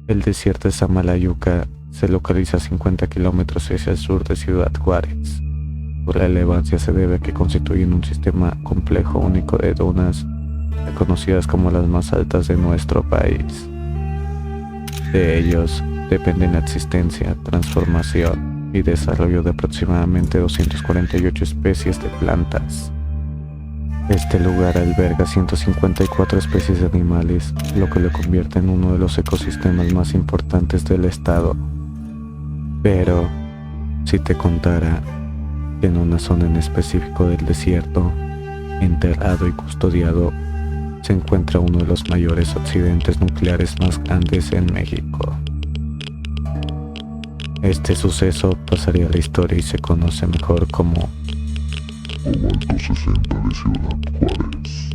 El desierto de Samalayuca se localiza a 50 kilómetros hacia el sur de Ciudad Juárez. Su relevancia se debe a que constituyen un sistema complejo único de dunas, reconocidas como las más altas de nuestro país. De ellos dependen la existencia, transformación y desarrollo de aproximadamente 248 especies de plantas. Este lugar alberga 154 especies de animales, lo que lo convierte en uno de los ecosistemas más importantes del estado. Pero, si te contara que en una zona en específico del desierto, enterrado y custodiado, se encuentra uno de los mayores accidentes nucleares más grandes en México. Este suceso pasaría a la historia y se conoce mejor como Cobalto 60 de Ciudad Juárez.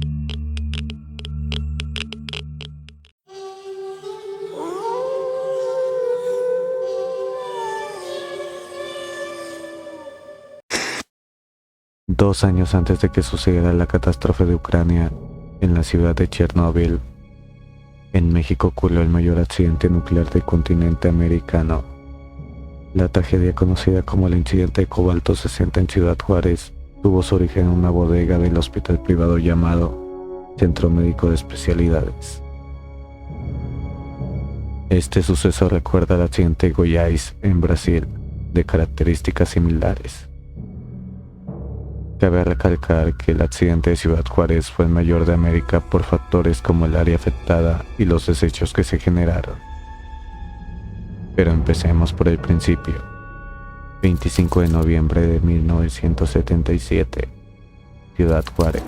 Dos años antes de que sucediera la catástrofe de Ucrania, en la ciudad de Chernóbil, en México ocurrió el mayor accidente nuclear del continente americano. La tragedia conocida como el incidente de Cobalto 60 en Ciudad Juárez tuvo su origen en una bodega del hospital privado llamado Centro Médico de Especialidades. Este suceso recuerda al accidente de Goiás en Brasil, de características similares. Cabe recalcar que el accidente de Ciudad Juárez fue el mayor de América por factores como el área afectada y los desechos que se generaron. Pero empecemos por el principio. 25 de noviembre de 1977, Ciudad Juárez.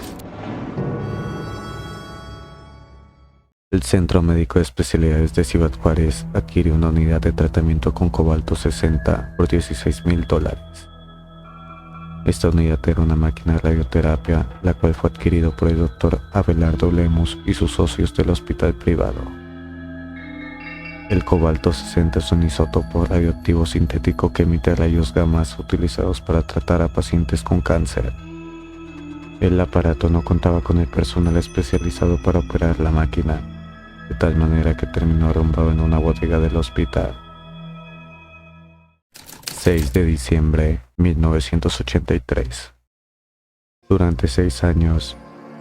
El Centro Médico de Especialidades de Ciudad Juárez adquirió una unidad de tratamiento con cobalto 60 por $16,000. Esta unidad era una máquina de radioterapia, la cual fue adquirido por el Dr. Abelardo Lemus y sus socios del hospital privado. El cobalto 60 es un isótopo radioactivo sintético que emite rayos gamma utilizados para tratar a pacientes con cáncer. El aparato no contaba con el personal especializado para operar la máquina, de tal manera que terminó arrumbado en una bodega del hospital. 6 de diciembre 1983. Durante 6 años,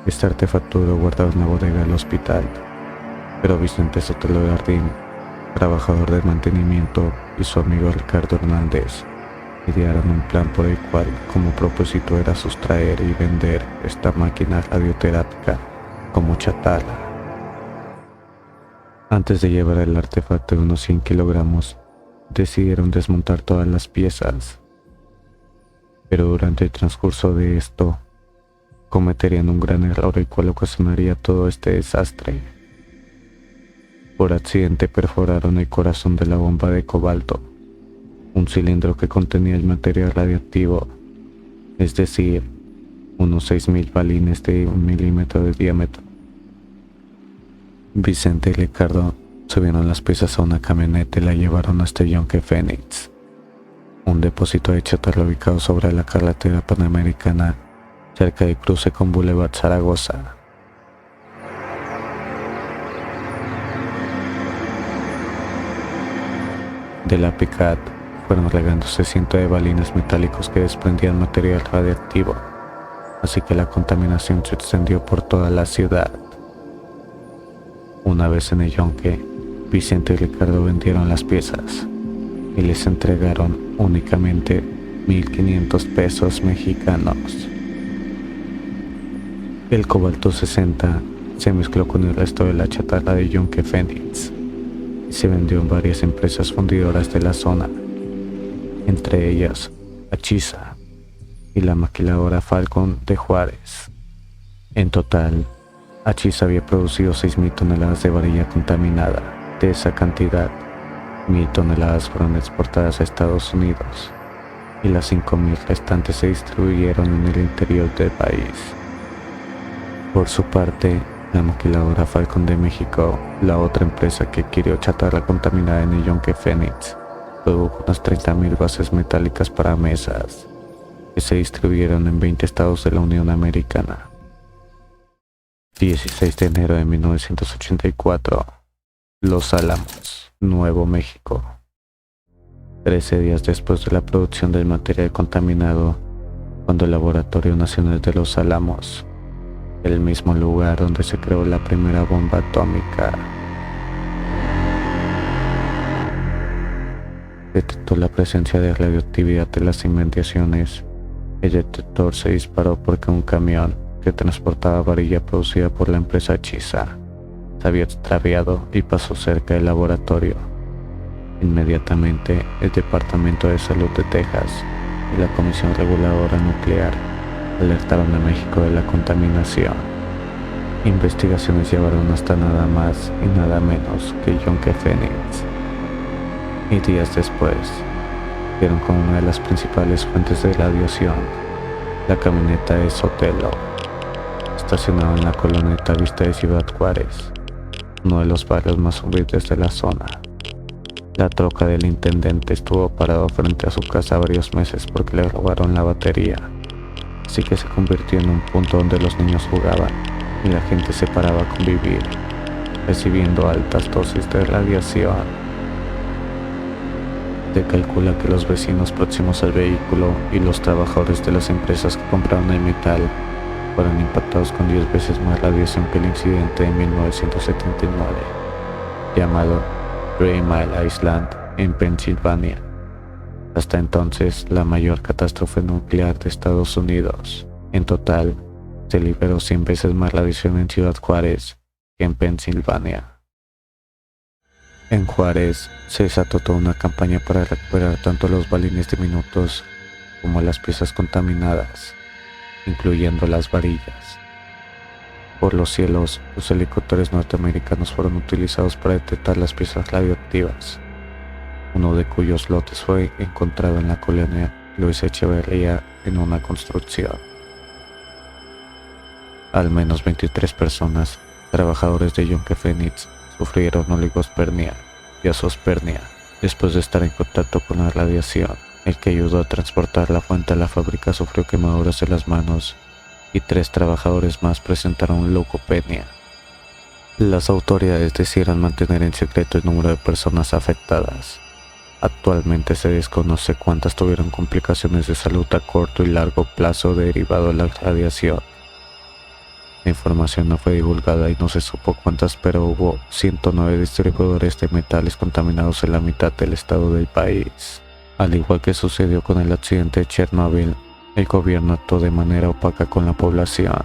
este artefacto duró guardado en la bodega del hospital, pero Vicente Sotelo Jardín, trabajador de mantenimiento, y su amigo Ricardo Hernández idearon un plan por el cual como propósito era sustraer y vender esta máquina radioterápica como chatarra. Antes de llevar el artefacto de unos 100 kilogramos, decidieron desmontar todas las piezas, pero durante el transcurso de esto cometerían un gran error el cual ocasionaría todo este desastre. Por accidente perforaron el corazón de la bomba de cobalto, un cilindro que contenía el material radiactivo, es decir, unos 6,000 balines de 1 milímetro de diámetro. Vicente y Ricardo subieron las piezas a una camioneta y la llevaron hasta Yonke Phoenix, un depósito de chatarra ubicado sobre la carretera panamericana, cerca del cruce con Boulevard Zaragoza. De la pick-up fueron regándose cientos de balines metálicos que desprendían material radiactivo, así que la contaminación se extendió por toda la ciudad. Una vez en el Yonke, Vicente y Ricardo vendieron las piezas y les entregaron únicamente 1,500 pesos mexicanos. El cobalto 60 se mezcló con el resto de la chatarra de Yonke Phoenix y se vendió en varias empresas fundidoras de la zona, entre ellas Achisa y la maquiladora Falcon de Juárez. En total, Achisa había producido 6,000 toneladas de varilla contaminada. De esa cantidad, 1,000 toneladas fueron exportadas a Estados Unidos y las 5,000 restantes se distribuyeron en el interior del país. Por su parte, la maquiladora Falcon de México, la otra empresa que adquirió chatarra contaminada en el Yonke Phoenix, produjo unas 30,000 bases metálicas para mesas, que se distribuyeron en 20 estados de la Unión Americana. 16 de enero de 1984, Los Álamos. Nuevo México. 13 días después de la producción del material contaminado, cuando el Laboratorio Nacional de Los Álamos, el mismo lugar donde se creó la primera bomba atómica, detectó la presencia de radioactividad en las inmediaciones, el detector se disparó porque un camión que transportaba varilla producida por la empresa Chisa se había extraviado y pasó cerca del laboratorio. Inmediatamente, el Departamento de Salud de Texas y la Comisión Reguladora Nuclear alertaron a México de la contaminación. Investigaciones llevaron hasta nada más y nada menos que Yonke Phoenix. Y días después, dieron con una de las principales fuentes de radiación, la camioneta de Sotelo, estacionada en la coloneta Vista de Ciudad Juárez, uno de los barrios más humildes de la zona. La troca del intendente estuvo parado frente a su casa varios meses porque le robaron la batería, así que se convirtió en un punto donde los niños jugaban y la gente se paraba a convivir, recibiendo altas dosis de radiación. Se calcula que los vecinos próximos al vehículo y los trabajadores de las empresas que compraron el metal fueron impactados con 10 veces más radiación que el incidente de 1979, llamado Green Mile Island en Pensilvania. Hasta entonces, la mayor catástrofe nuclear de Estados Unidos. En total, se liberó 100 veces más radiación en Ciudad Juárez que en Pensilvania. En Juárez se desató toda una campaña para recuperar tanto los balines diminutos como las piezas contaminadas, incluyendo las varillas. Por los cielos, los helicópteros norteamericanos fueron utilizados para detectar las piezas radioactivas, uno de cuyos lotes fue encontrado en la colonia Luis Echeverría en una construcción. Al menos 23 personas, trabajadores de Yonke Phoenix, sufrieron oligospermia y azoospermia después de estar en contacto con la radiación. El que ayudó a transportar la fuente a la fábrica sufrió quemaduras en las manos y 3 trabajadores más presentaron leucopenia. Las autoridades decidieron mantener en secreto el número de personas afectadas. Actualmente se desconoce cuántas tuvieron complicaciones de salud a corto y largo plazo derivado de la radiación. La información no fue divulgada y no se supo cuántas, pero hubo 109 distribuidores de metales contaminados en la mitad del estado del país. Al igual que sucedió con el accidente de Chernobyl, el gobierno actuó de manera opaca con la población.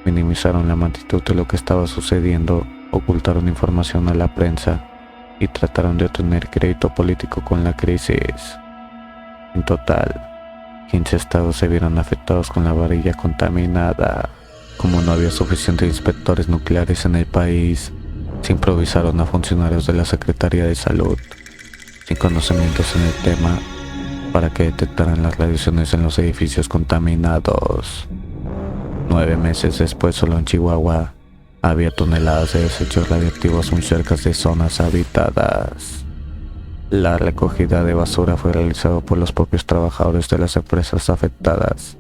Minimizaron la magnitud de lo que estaba sucediendo, ocultaron información a la prensa y trataron de obtener crédito político con la crisis. En total, 15 estados se vieron afectados con la varilla contaminada. Como no había suficientes inspectores nucleares en el país, se improvisaron a funcionarios de la Secretaría de Salud, sin conocimientos en el tema, para que detectaran las radiaciones en los edificios contaminados. 9 meses después, solo en Chihuahua, había toneladas de desechos radiactivos muy cerca de zonas habitadas. La recogida de basura fue realizada por los propios trabajadores de las empresas afectadas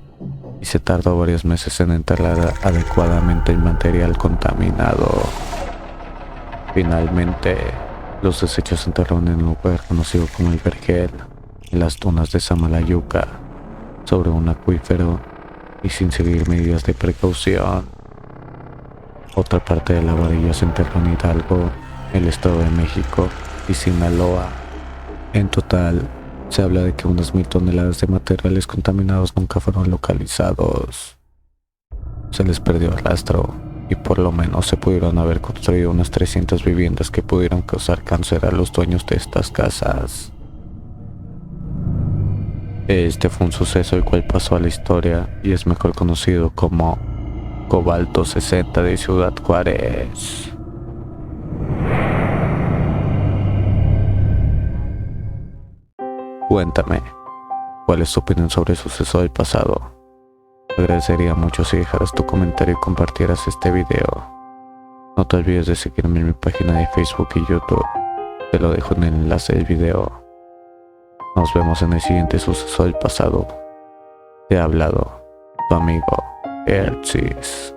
y se tardó varios meses en enterrar adecuadamente el material contaminado. Finalmente, los desechos se enterraron en un lugar conocido como el Vergel, en las dunas de Samalayuca, sobre un acuífero y sin seguir medidas de precaución. Otra parte de la varilla se enterró en Hidalgo, el Estado de México y Sinaloa. En total, se habla de que unas 1000 toneladas de materiales contaminados nunca fueron localizados. Se les perdió el rastro y por lo menos se pudieron haber construido unas 300 viviendas que pudieron causar cáncer a los dueños de estas casas. Este fue un suceso el cual pasó a la historia y es mejor conocido como Cobalto 60 de Ciudad Juárez. Cuéntame, ¿cuál es tu opinión sobre el suceso del pasado? Te agradecería mucho si dejaras tu comentario y compartieras este video. No te olvides de seguirme en mi página de Facebook y YouTube. Te lo dejo en el enlace del video. Nos vemos en el siguiente suceso del pasado. Te ha hablado tu amigo Ertzis.